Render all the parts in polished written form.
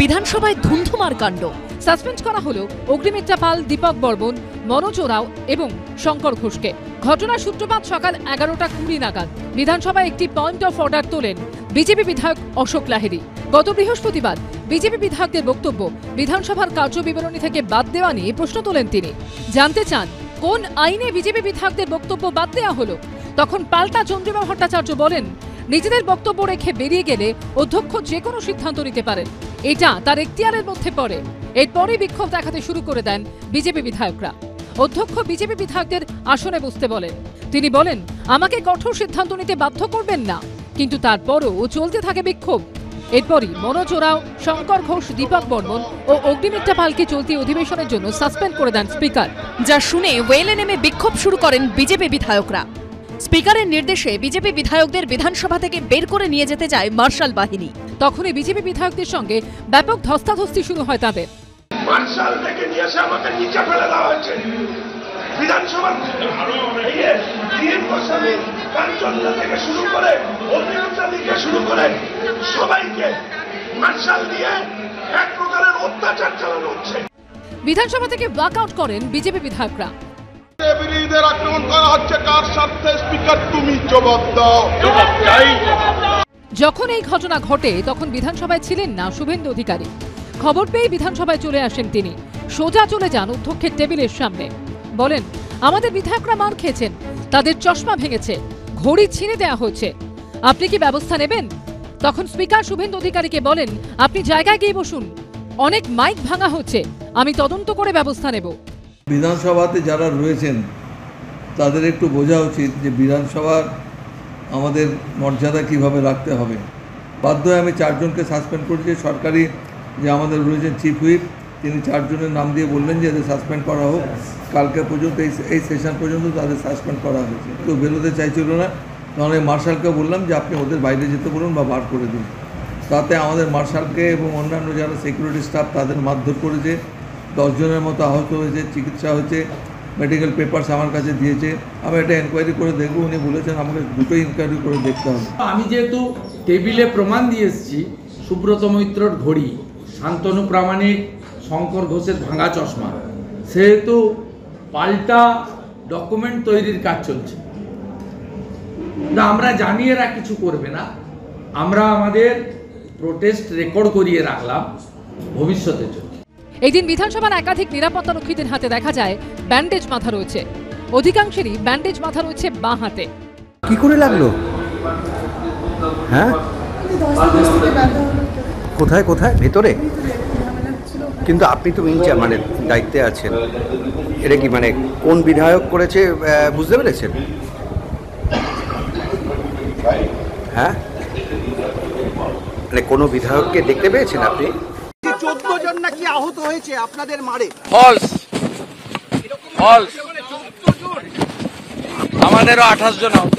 বিধানসভায় ধুন্ধুমার কাণ্ড। সাসপেন্ড করা হলো অগ্নিমিত্রা পাল, দীপক বর্মন, মনোজ ওরাও এবং শঙ্কর ঘোষকে। ঘটনার সূত্রপাত সকাল 11:20 নাগাদ বিধানসভায় একটি পয়েন্ট অফ অর্ডার তোলেন বিজেপি বিধায়ক অশোক লাহিড়ী। গত বৃহস্পতিবার বিজেপি বিধায়কদের বক্তব্য বিধানসভার কার্যবিবরণী থেকে বাদ দেওয়া নিয়ে প্রশ্ন তোলেন তিনি। জানতে চান কোন আইনে বিজেপি বিধায়কদের বক্তব্য বাদ দেওয়া হলো। তখন পাল্টা চন্দ্রিমা ভট্টাচার্য বলেন, নিজেদের বক্তব্য রেখে বেরিয়ে গেলে অধ্যক্ষ যে কোনো সিদ্ধান্ত নিতে পারেন, এটা তার এখতিয়ারের মধ্যে পড়ে। এরপরই বিক্ষোভ দেখাতে শুরু করে দেন বিজেপি বিধায়করা। অধ্যক্ষ বিজেপি বিধায়কদের আসনে বসতে বলেন। তিনি বলেন, আমাকে কঠোর সিদ্ধান্ত নিতে বাধ্য করবেন না, কিন্তু তারপরও চলতে থাকে বিক্ষোভ। এরপরই মনোজ ওরাও, শঙ্কর ঘোষ, দীপক বর্মন ও অগ্নিমিত্রা পালকে চলতি অধিবেশনের জন্য সাসপেন্ড করে দেন স্পিকার। যা শুনে ওয়েলে নেমে বিক্ষোভ শুরু করেন বিজেপি বিধায়করা। স্পিকারের নির্দেশে বিজেপি বিধায়কদের বিধানসভা থেকে বের করে নিয়ে যেতে যায় মার্শাল বাহিনী। তখনই বিজেপি বিধায়কদের সঙ্গে ব্যাপক ধস্তাধস্তি শুরু হয় তাদের। মার্শাল থেকে নিয়ে এসে আমাকে নিচে ফেলে দেওয়া হয়েছে। বিধানসভার কাঞ্চনদা থেকে শুরু করে অগ্নিমিত্রা থেকে শুরু করে সবাইকে মার্শাল দিয়ে এক প্রকারের অত্যাচার চালানো হচ্ছে। বিধানসভা থেকে ওয়াকআউট করেন বিজেপি বিধায়করা। বিরোধীদের আক্রমণ করা হচ্ছে, কার স্বার্থে? স্পিকার তুমি জবাব দাও। যখন এই ঘটনা ঘটে তখন বিধানসভায় ছিলেন না শুভেন্দু অধিকারী। খবর পেয়ে বিধানসভায় চলে আসেন তিনি। সোজা চলে যান অধ্যক্ষের টেবিলের সামনে। বলেন, আমাদের বিধায়করা মার খেয়েছেন, তাদের চশমা ভেঙেছে, ঘড়ি ছিঁড়ে দেওয়া হয়েছে, আপনি কি ব্যবস্থা নেবেন? তখন স্পিকার শুভেন্দু অধিকারীকে বলেন, আপনি জায়গায় গিয়ে বসুন, অনেক মাইক ভাঙা হচ্ছে, আমি তদন্ত করে ব্যবস্থা নেব। বিধানসভাতে যারা রয়েছেন তাদের একটু বোঝা উচিত যে বিধানসভার আমাদের মর্যাদা কিভাবে রাখতে হবে। বাধ্য হয়ে আমি 4 জনকে সাসপেন্ড করেছি। সরকারি যে আমাদের রয়েছেন চিফ হুইপ, তিনি 4 জনের নাম দিয়ে বললেন যে এদের সাসপেন্ড করা হোক। কালকে পর্যন্ত এই সেশন পর্যন্ত তাদের সাসপেন্ড করা হয়েছে। কেউ বেরোতে চাইছিল না, তখন এই মার্শালকে বললাম যে আপনি ওদের বাইরে যেতে বলুন বা বার করে দিন। তাতে আমাদের মার্শালকে এবং অন্যান্য যারা সিকিউরিটি স্টাফ তাদের মারধর করেছে। 10 জনের মতো আহত হয়েছে, চিকিৎসা হয়েছে, মেডিকেল পেপারস আমার কাছে দিয়েছে। আমি এটা এনকোয়ারি করে দেখব। উনি বলেছেন আমাকে দুটোই ইনকোয়ারি করে দেখতে হবে। আমি যেহেতু টেবিলে প্রমাণ দিয়ে এসেছি, সুব্রত মৈত্রর ঘড়ি, শান্তনু প্রামাণিক, শঙ্কর ঘোষের ভাঙা চশমা, সেহেতু পাল্টা ডকুমেন্ট তৈরির কাজ চলছে না। আমরা জানি এরা কিছু করবে না, আমরা আমাদের প্রোটেস্ট রেকর্ড করিয়ে রাখলাম ভবিষ্যতের জন্য। এই দিন বিধানসভার একাধিক নিরাপত্তা রক্ষীদের হাতে দেখা যায় ব্যান্ডেজ মাথা রয়েছে। অধিকাংশেরই ব্যান্ডেজ মাথা রয়েছে বাঁ হাতে। কি করে লাগলো? হ্যাঁ, কোথায় কোথায়? ভেতরে? কিন্তু আপনি তো মানে দায়িত্বে আছেন, এটা কি মানে কোন বিধায়ক করেছে বুঝতে পেরেছেন? হ্যাঁ, মানে কোনো বিধায়ককে দেখতে পেয়েছেন আপনি? 14 জন নাকি আহত হয়েছে আপনাদের মারে। ফলস, আমাদেরও 28 জন আহত,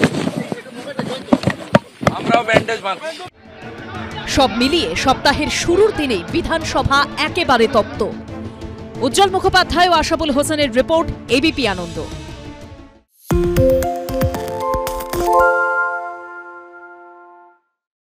আমরাও ব্যান্ডেজ বাঁধছি। সব মিলিয়ে সপ্তাহের শুরুর দিনেই বিধানসভা একেবারে তপ্ত। উজ্জ্বল মুখোপাধ্যায় ও আশাবুল হোসেনের রিপোর্ট, এবিপি আনন্দ।